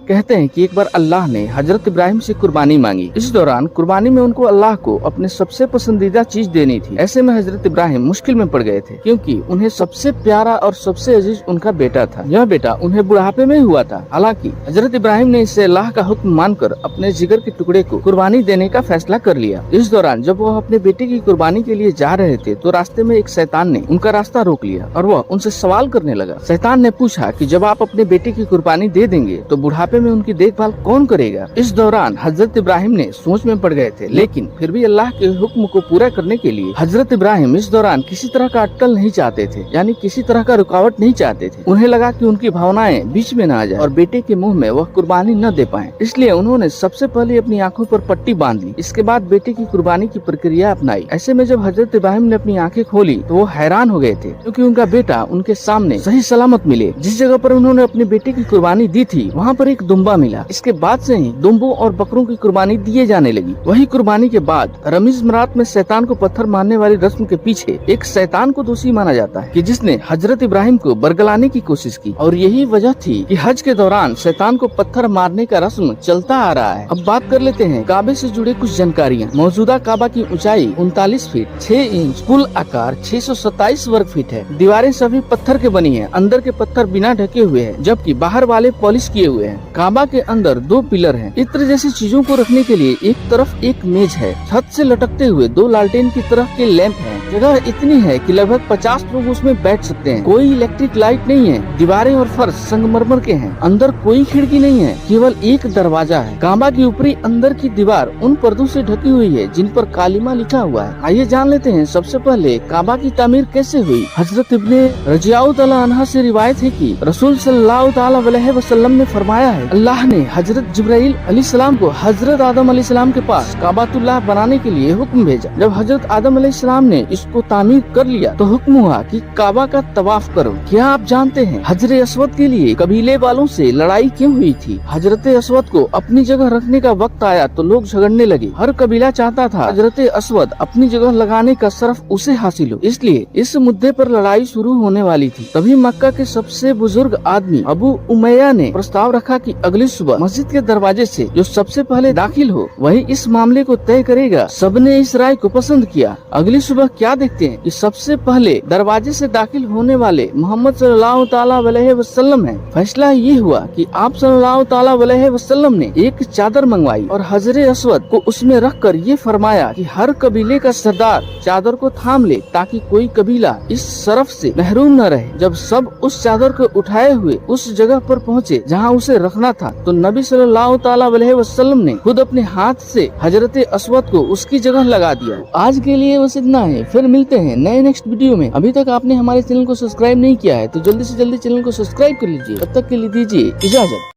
कहते हैं कि एक बार अल्लाह ने हजरत इब्राहिम से कुर्बानी मांगी। इस दौरान कुर्बानी में उनको अल्लाह को अपने सबसे पसंदीदा चीज देनी थी। ऐसे में हजरत इब्राहिम मुश्किल में पड़ गए थे, क्योंकि उन्हें सबसे प्यारा और सबसे अजीज उनका बेटा था। यह बेटा उन्हें बुढ़ापे में हुआ था। हालांकि हजरत इब्राहिम ने इससे अल्लाह का हुक्म मानकर अपने जिगर के टुकड़े को कुर्बानी देने का फैसला कर लिया। इस दौरान जब वह अपने बेटे की कुर्बानी के लिए जा रहे थे तो रास्ते में एक शैतान ने उनका रास्ता रोक लिया और वह उनसे सवाल करने लगा। शैतान ने पूछा कि जब आप अपने बेटे की कुर्बानी दे देंगे तो बुढ़ापे में उनकी देखभाल कौन करेगा। इस दौरान हजरत इब्राहिम ने सोच में पड़ गए थे, लेकिन फिर भी अल्लाह के हुक्म को पूरा करने के लिए हजरत इब्राहिम इस दौरान किसी तरह का अटकल नहीं चाहते थे, यानी किसी तरह का रुकावट नहीं चाहते थे। उन्हें लगा कि उनकी भावनाएं बीच में न आ जाए और बेटे के मुंह में वह कुर्बानी न दे पाए, इसलिए उन्होंने सबसे पहले अपनी आंखों पर पट्टी बांध ली। इसके बाद बेटे की कुर्बानी की प्रक्रिया अपनाई। ऐसे में जब हजरत इब्राहिम ने अपनी आंखें खोली तो वो हैरान हो गए थे, क्योंकि उनका बेटा उनके सामने सही सलामत मिले। जिस जगह पर उन्होंने अपने बेटे की कुर्बानी दी थी वहाँ पर एक दुम्बा मिला। इसके बाद से ही दुम्बों और बकरों की कुर्बानी दिए जाने लगी। वही कुर्बानी के बाद रमीज मरात में शैतान को पत्थर मारने वाली रस्म के पीछे एक शैतान को दोषी माना जाता है कि जिसने हजरत इब्राहिम को बरगलाने की कोशिश की, और यही वजह थी कि हज के दौरान शैतान को पत्थर मारने का रस्म चलता आ रहा है। अब बात कर लेते हैं काबे से जुड़े कुछ जानकारियाँ। मौजूदा काबा की ऊंचाई 39 फीट 6 इंच, कुल आकार 627 वर्ग फीट है। दीवारें सभी पत्थर के बनी है, अंदर के पत्थर बिना ढके हुए हैं, जबकि बाहर वाले पॉलिश किए हुए हैं। काबा के अंदर 2 पिलर हैं। इत्र जैसी चीजों को रखने के लिए एक तरफ एक मेज है। छत से लटकते हुए 2 लालटेन की तरह के लैंप हैं। जगह इतनी है कि लगभग 50 लोग उसमें बैठ सकते हैं। कोई इलेक्ट्रिक लाइट नहीं है। दीवारें और फर्श संगमरमर के हैं। अंदर कोई खिड़की नहीं है, केवल एक दरवाजा है। काबा की ऊपरी अंदर की दीवार उन पर्दों से ढकी हुई है जिन पर कालिमा लिखा हुआ है। आइए जान लेते हैं सबसे पहले काबा की तामीर कैसे हुई। हजरत इब्ने रजियाउ तआला अन्हा से रिवायत है कि रसूल सल्लल्लाहु तआला अलैहि वसल्लम ने फरमाया है, अल्लाह ने हजरत जिब्राइल अलैहिस्सलाम को हजरत आदम अलैहिस्सलाम के पास काबातुल्लाह बनाने के लिए हुक्म भेजा। जब हजरत आदम अलैहिस्सलाम ने इसको तामीर कर लिया तो हुक्म हुआ कि काबा का तवाफ करो। क्या आप जानते हैं हजरत अस्वद के लिए कबीले वालों से लड़ाई क्यों हुई थी? हजरत अस्वद को अपनी जगह रखने का वक्त आया तो लोग झगड़ने लगे। हर कबीला चाहता था हजरत अस्वद अपनी जगह लगाने का शर्फ उसे हासिल हो, इसलिए इस मुद्दे पर लड़ाई शुरू होने वाली थी। तभी मक्का के सबसे बुजुर्ग आदमी अबू उमैया ने प्रस्ताव रखा कि अगली सुबह मस्जिद के दरवाजे से जो सबसे पहले दाखिल हो वही इस मामले को तय करेगा। सबने इस राय को पसंद किया। अगली सुबह क्या देखते हैं कि सबसे पहले दरवाजे से दाखिल होने वाले मोहम्मद सल्लल्लाहु तआला अलैहि वसल्लम है। फैसला ये हुआ कि आप सल्लल्लाहु तआला अलैहि वसल्लम ने एक चादर मंगवाई और हजरत अस्वद को उसमें रखकर ये फरमाया कि हर कबीले का सरदार चादर को थाम ले ताकि कोई कबीला इस शरफ से महरूम न रहे। जब सब उस चादर को उठाए हुए उस जगह पर पहुँचे जहाँ उसे रखना था तो नबी सल्लल्लाहु तआला अलैहि वसल्लम ने खुद अपने हाथ से हजरत अस्वद को उसकी जगह लगा दिया। आज के लिए बस इतना है, फिर मिलते हैं नए नेक्स्ट वीडियो में। अभी तक आपने हमारे चैनल को सब्सक्राइब नहीं किया है तो जल्दी से जल्दी चैनल को सब्सक्राइब कर लीजिए। तब तक के लिए दीजिए इजाजत।